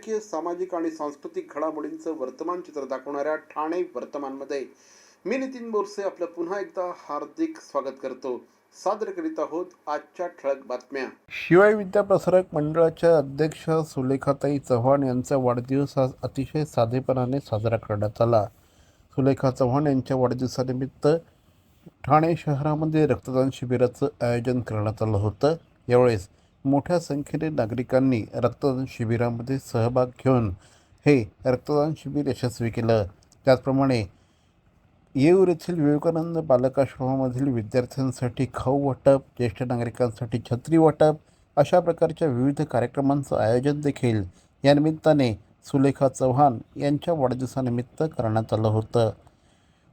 राजकीय, सामाजिक आणि सांस्कृतिक घडामोडींचं वर्तमान चित्र दाखवणाऱ्या ठाणे वर्तमानमध्ये मी नितीन बोरसे आपलं पुन्हा एकदा हार्दिक स्वागत करतो. सादर करीत आहोत आजच्या ठळक बातम्या. शिवाय विद्याप्रसारक मंडळाच्या अध्यक्ष सुलेखाताई चव्हाण यांचा वाढदिवस आज अतिशय साधेपणाने साजरा करण्यात आला. सुलेखा चव्हाण यांच्या वाढदिवसानिमित्त ठाणे शहरामध्ये रक्तदान शिबिराचं आयोजन करण्यात आलं होतं. यावेळेस मोठ्या संख्येने नागरिकांनी रक्तदान शिबिरामध्ये सहभाग घेऊन हे रक्तदान शिबिर यशस्वी केलं. त्याचप्रमाणे येऊर येथील विवेकानंद बालकाश्रमामधील विद्यार्थ्यांसाठी खाऊ वाटप, ज्येष्ठ नागरिकांसाठी छत्री वाटप अशा प्रकारच्या विविध कार्यक्रमांचं आयोजन देखील या निमित्ताने सुलेखा चव्हाण यांच्या वाढदिवसानिमित्त करण्यात आलं होतं.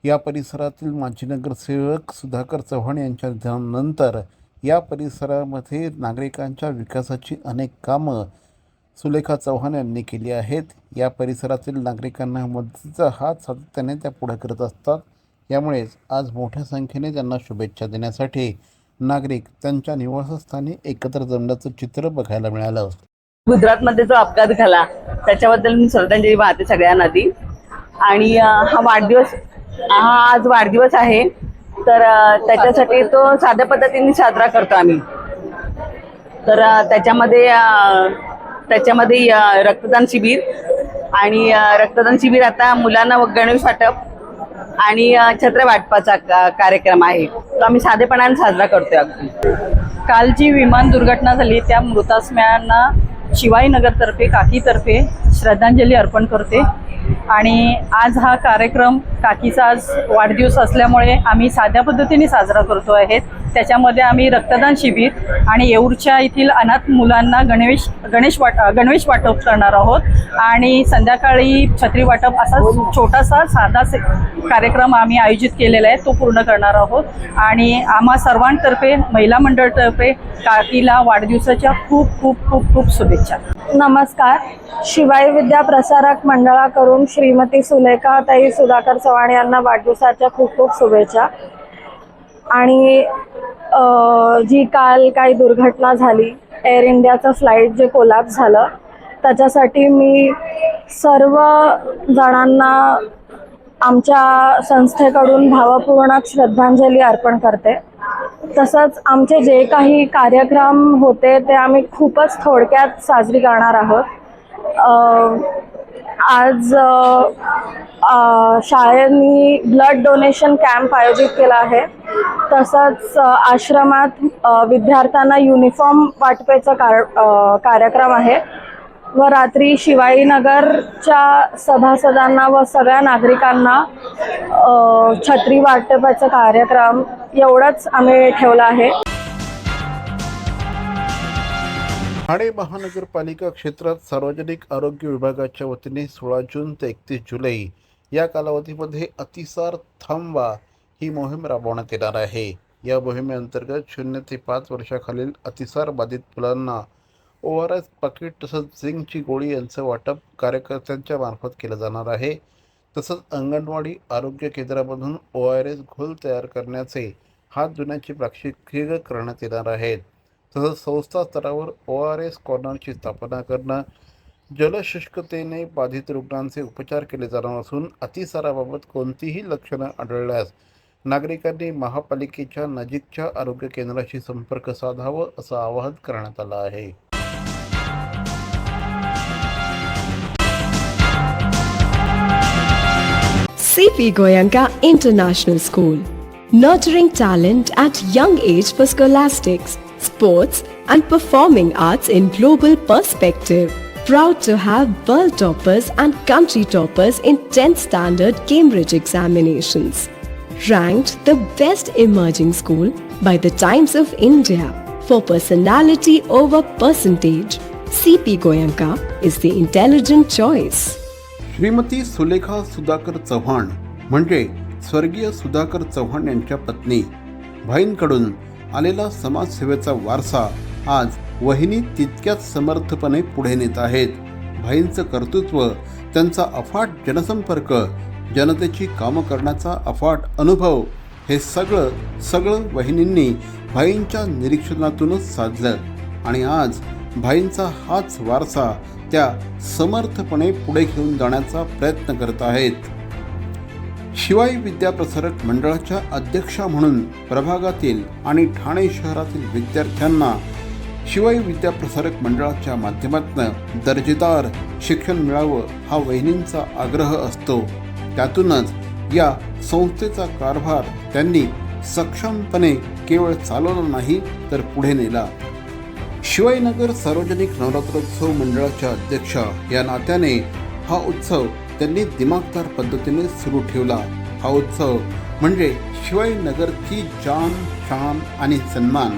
या परिसरातील माजी नगरसेवक सुधाकर चव्हाण यांच्या निधनानंतर या परिसरामध्ये नागरिकांच्या विकासाची अनेक कामं सुलेखा चव्हाण यांनी केली आहेत. या परिसरातील नागरिकांना मदतीचा हात सातत्याने त्या पुढे करत असतात. यामुळेच आज मोठ्या संख्येने त्यांना शुभेच्छा देण्यासाठी नागरिक त्यांच्या निवासस्थानी एकत्र जमल्याचं चित्र बघायला मिळालं. गुजरातमध्ये जो अपघात झाला त्याच्याबद्दल मी श्रद्धांजली वाहते सगळ्यांना दी. आणि हा आज वाढदिवस आहे, तर त्याच्यासाठी तो साध्या पद्धतीने साजरा करतो आम्ही. तर त्याच्यामध्ये रक्तदान शिबिर आणि रक्तदान शिबिर आता मुलांना गणवेश वाटप आणि छत्र वाटपाचा कार्यक्रम आहे, तो आम्ही साधेपणाने साजरा करतोय. अगदी काल जी विमान दुर्घटना झाली त्या मृतात्म्यांना शिवाईनगरतर्फे काकीतर्फे श्रद्धांजली अर्पण करते. आणि आज हा कार्यक्रम काकीचा आज वाढदिवस असल्यामुळे आम्ही साध्या पद्धतीने साजरा करतो आहे. त्याच्यामध्ये आम्ही रक्तदान शिबिर आणि येऊरच्या येथील अनाथ मुलांना गणवेश वाटप करणार आहोत आणि संध्याकाळी छत्री वाटप असा छोटासा साधा कार्यक्रम आम्ही आयोजित केलेला आहे, तो पूर्ण करणार आहोत. आणि आम्हा सर्वांतर्फे महिला मंडळातर्फे काकीला वाढदिवसाच्या खूप खूप खूप खूप शुभेच्छा. नमस्कार. शिवाय विद्या प्रसारक मंडळाकडून श्रीमती सुलेखाताई सुधाकर चव्हाण यांना वाढदिवसाच्या खूप खूप शुभेच्छा. आणि जी काल काही दुर्घटना झाली, एअर इंडियाचं फ्लाईट जे कोलॅप्स झालं, त्याच्यासाठी मी सर्व जणांना आमच्या संस्थेकडून भावपूर्ण श्रद्धांजली अर्पण करते. तसंच आमचे जे काही कार्यक्रम होते ते आम्ही खूपच थोडक्यात साजरी करणार आहोत. आज शाळेनी ब्लड डोनेशन कॅम्प आयोजित केला आहे. तसंच आश्रमात विद्यार्थ्यांना युनिफॉर्म वाटपाचा कार्यक्रम आहे व रात्री शिवाईनगरच्या सभासदांना व सगळ्या नागरिकांना छत्री वाटपाचा कार्यक्रम एवढंच आम्ही ठेवला आहे. ठाणे महानगरपालिका क्षेत्रात सार्वजनिक आरोग्य विभागाच्या वतीने 16 जून ते 31 जुलै या कालावधीमध्ये अतिसार थांबवा ही मोहीम राबवण्यात येणार आहे. या मोहिमेअंतर्गत 0 ते 5 वर्षाखालील अतिसार बाधित मुलांना ORS पाकिट तसंच झिंकची गोळी यांचं वाटप कार्यकर्त्यांच्या मार्फत केलं जाणार आहे. तसंच अंगणवाडी आरोग्य केंद्रामधून ORS घोल तयार करण्याचे हात धुण्याची प्रात्यक्षिके करण्यात येणार आहेत. तसंच संस्था स्तरावर ORS कॉर्नरची स्थापना करणं, जलशुष्कतेने बाधित रुग्णांचे उपचार केले जाणार असून अतिसाराबाबत कोणतीही लक्षणं आढळल्यास नागरिकांनी महापालिकेच्या नजीकच्या आरोग्य केंद्राशी संपर्क साधावं असं आवाहन करण्यात आलं आहे. CP Goenka International School, nurturing talent at young age for scholastics, sports and performing arts in global perspective. Proud to have world toppers and country toppers in 10th standard Cambridge examinations. Ranked the best emerging school by the Times of India for personality over percentage. CP Goenka is the intelligent choice. Shrimati Sulekha Sudhakar Chavan म्हणजे स्वर्गीय सुधाकर चव्हाण यांच्या पत्नी. भाईंकडून आलेला समाजसेवेचा वारसा आज वहिनी तितक्याच समर्थपणे पुढे नेत आहेत. भाईंचं कर्तृत्व, त्यांचा अफाट जनसंपर्क, जनतेची कामं करण्याचा अफाट अनुभव हे सगळं वहिनींनी भाईंच्या निरीक्षणातूनच साधलं. आणि आज भाईंचा हाच वारसा त्या समर्थपणे पुढे घेऊन जाण्याचा प्रयत्न करत आहेत. शिवाई विद्याप्रसारक मंडळाच्या अध्यक्षा म्हणून प्रभागातील आणि ठाणे शहरातील विद्यार्थ्यांना शिवाई विद्याप्रसारक मंडळाच्या माध्यमातून दर्जेदार शिक्षण मिळावं हा वहिनींचा आग्रह असतो. त्यातूनच या संस्थेचा कारभार त्यांनी सक्षमपणे केवळ चालवला नाही तर पुढे नेला. शिवाईनगर सार्वजनिक नवरात्रोत्सव मंडळाच्या अध्यक्षा या नात्याने हा उत्सव त्यांनी दिमागदार पद्धतीने सुरू ठेवला. हा उत्सव म्हणजे शिवाईनगरची जान, शान आणि सन्मान.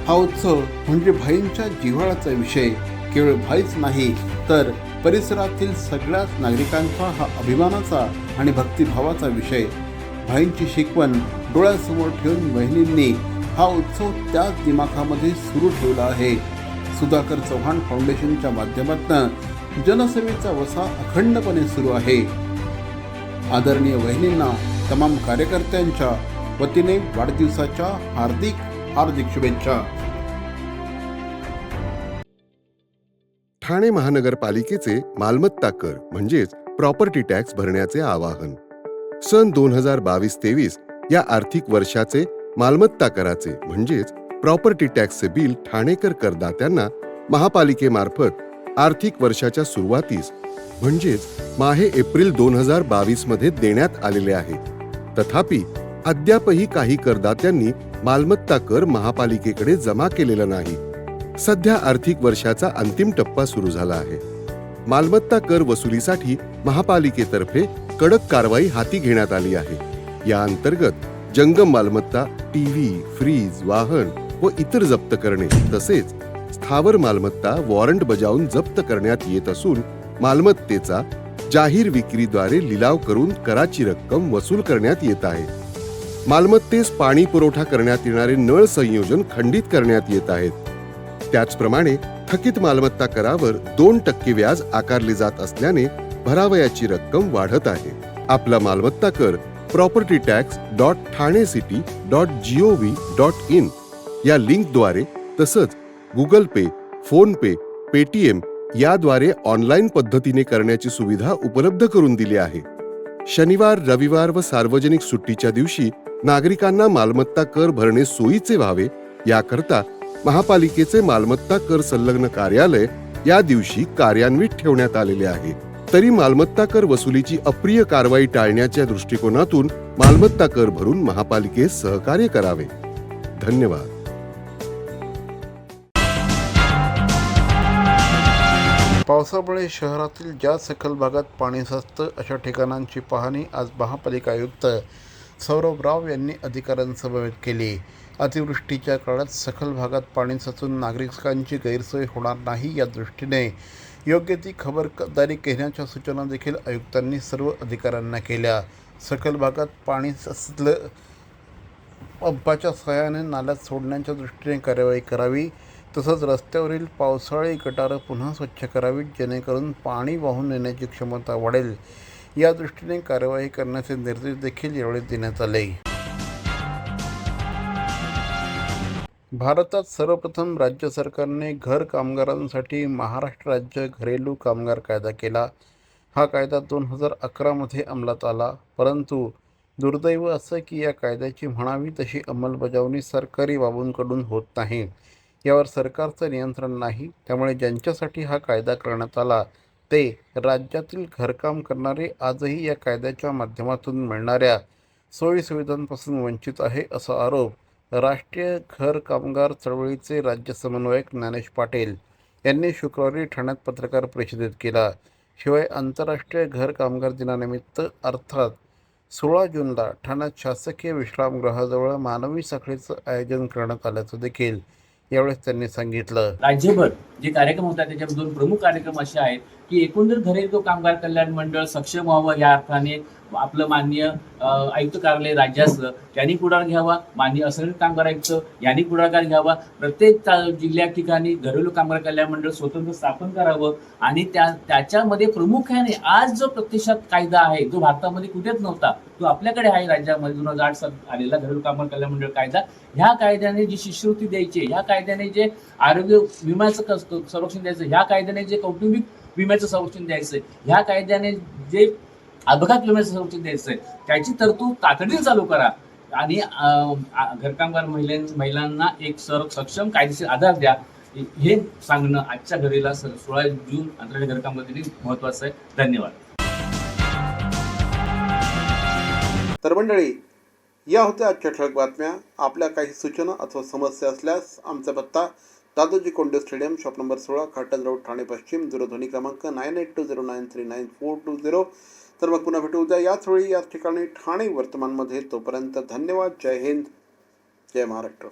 हा उत्सव म्हणजे भाईंच्या जिव्हाळ्याचा विषय. केवळ भाईच नाही तर परिसरातील सगळ्याच नागरिकांचा हा अभिमानाचा आणि भक्तिभावाचा विषय. भाईंची शिकवण डोळ्यासमोर ठेवून वहिनींनी हा उत्सव त्याच दिमाखामध्ये सुरू ठेवला आहे. सुधाकर चव्हाण फाउंडेशनच्या माध्यमातून जनसेवेचा वसा अखंडपणे सुरू आहे. आदरणीय वहिनींना तमाम कार्यकर्त्यांच्या वतीने वाढदिवसाच्या हार्दिक शुभेच्छा. ठाणे महानगरपालिकेचे मालमत्ता कर म्हणजेच प्रॉपर्टी टॅक्स भरण्याचे आवाहन. सन 2022-23 या आर्थिक वर्षाचे मालमत्ता कराचे म्हणजेच प्रॉपर्टी टॅक्सचे बिल ठाणेकर करदात्यांना महापालिकेमार्फत आर्थिक वर्षाच्या सुरुवातीस म्हणजेच माहे एप्रिल 2022 मध्ये देण्यात आलेले आहे. तथापि अद्यापही काही करदात्यांनी मालमत्ता कर महापालिकेकडे जमा केलेला नाही. सध्या आर्थिक वर्षाचा अंतिम टप्पा सुरू झाला आहे. मालमत्ता कर वसुलीसाठी महापालिकेतर्फे कडक कारवाई हाती घेण्यात आली आहे. या अंतर्गत जंगम मालमत्ता, टीव्ही, फ्रीज, वाहन व इतर जप्त करणे तसेच स्थावर मालमत्ता वॉरंट बजावून जप्त करण्यात येत असून मालमत्तेचा जाहीर विक्रीद्वारे लिलाव करून कराची रक्कम वसूल करण्यात येत आहे. मालमत्तेस पाणी पुरवठा करण्यात येणारे नळ संयोजन खंडित करण्यात येत आहेत. त्याचप्रमाणे थकीत मालमत्ता करावर 2% व्याज आकारले जात असल्याने भरावयाची रक्कम वाढत आहे. आपला मालमत्ता कर propertytax.thanecity.gov.in या लिंकद्वारे तसंच गुगल पे, फोन पे, पेटीएम याद्वारे ऑनलाईन पद्धतीने करण्याची सुविधा उपलब्ध करून दिली आहे. शनिवार, रविवार व सार्वजनिक सुट्टीच्या दिवशी नागरिकांना मालमत्ता कर भरणे सोयीचे व्हावे याकरता महापालिकेचे मालमत्ता कर संलग्न कार्यालय या दिवशी कार्यान्वित ठेवण्यात आलेले आहे. तरी मालमत्ता कर वसुलीची अप्रिय कारवाई टाळण्याच्या दृष्टिकोनातून मालमत्ता कर भरून महापालिकेस सहकार्य करावे. धन्यवाद. पावसामुळे शहरातील ज्या सखल भागात पाणी साचतं अशा ठिकाणांची पाहणी आज महापालिका आयुक्त सौरभ राव यांनी अधिकाऱ्यांसमवेत केली. अतिवृष्टीच्या काळात सखल भागात पाणी साचून नागरिकांची गैरसोय होणार नाही या दृष्टीने योग्य ती खबरदारी घेण्याच्या सूचना देखील आयुक्तांनी सर्व अधिकाऱ्यांना केल्या. सखल भागात पाणी साचलं पंपाच्या सहाय्याने नाल्यात सोडण्याच्या दृष्टीने कार्यवाही करावी. तसंच रस्त्यावरील पावसाळी गटारं पुन्हा स्वच्छ करावीत जेणेकरून पाणी वाहून नेण्याची क्षमता वाढेल. या दृष्टीने कार्यवाही करण्याचे निर्देश देखील यावेळी देण्यात आले. भारतात सर्वप्रथम राज्य सरकारने घर कामगारांसाठी महाराष्ट्र राज्य घरेलू कामगार कायदा केला. हा कायदा 2011 मध्ये अंमलात आला. परंतु दुर्दैव असं की या कायद्याची म्हणावी तशी अंमलबजावणी सरकारी बाबूंकडून होत नाही. यावर सरकारचं नियंत्रण नाही. त्यामुळे ज्यांच्यासाठी हा कायदा करण्यात आला ते राज्यातील घरकाम करणारे आजही या कायद्याच्या माध्यमातून मिळणाऱ्या सोयीसुविधांपासून वंचित आहे असा आरोप राष्ट्रीय घर कामगार चळवळीचे राज्य समन्वयक ज्ञानेश पाटील यांनी शुक्रवारी ठाण्यात पत्रकार परिषदेत केला. शिवाय आंतरराष्ट्रीय घर कामगार दिनानिमित्त अर्थात 16 जूनला ठाण्यात शासकीय विश्रामगृहाजवळ मानवी साखळीचं आयोजन करण्यात आल्याचं देखील यावेळेस त्यांनी सांगितलं. राज्यभर जे कार्यक्रम होतात त्याच्यात 2 प्रमुख कार्यक्रम असे आहेत की एकंदर घरेलू कामगार कल्याण मंडळ सक्षम व्हावं या अर्थाने आपलं माननीय आयुक्त कार्यालय राज्याचं त्यांनी पुढाकार घ्यावा, माननीय असंघटित कामगार आयुक्त यांनी पुढाकार घ्यावा, प्रत्येक जिल्ह्या ठिकाणी घरेलू कामगार कल्याण मंडळ स्वतंत्र स्थापन करावं आणि त्याच्यामध्ये प्रामुख्याने आज जो प्रत्यक्षात कायदा आहे जो भारतामध्ये कुठेच नव्हता तो आपल्याकडे आहे राज्यामध्ये 2008 साली आलेला घरेलू कामगार कल्याण मंडळ कायदा. ह्या कायद्याने जी शिष्यवृत्ती द्यायची, ह्या कायद्याने जे आरोग्य विम्याचं संरक्षण द्यायचं, ह्या कायद्याने जे कौटुंबिक विम्याचं संरक्षण द्यायचं, ह्या कायद्याने जे अपघात विम्याचं संरक्षण द्यायचंय त्याची तरतूद तातडीने चालू करा आणि घरकामगार महिलांना एक सक्षम कायदेशीर आधार द्या हे सांगणं आजच्या घडीला 16 जून आंतरराष्ट्रीय घरकामगार दिनी महत्वाचं आहे. धन्यवाद. तर मंडळी, या होत्या आजच्या ठळक बातम्या. आपल्या काही सूचना अथवा समस्या असल्यास आमचा पत्ता Dadoji Konde stadium, shop number 16, खाटन रोड, ठाणे पश्चिम, दूरध्वनी क्रमांक 9820939420. तर मग पुन्हा भेटू उद्या याच वेळी याच ठिकाणी ठाणे वर्तमानमध्ये. तोपर्यंत धन्यवाद. जय हिंद, जय महाराष्ट्र.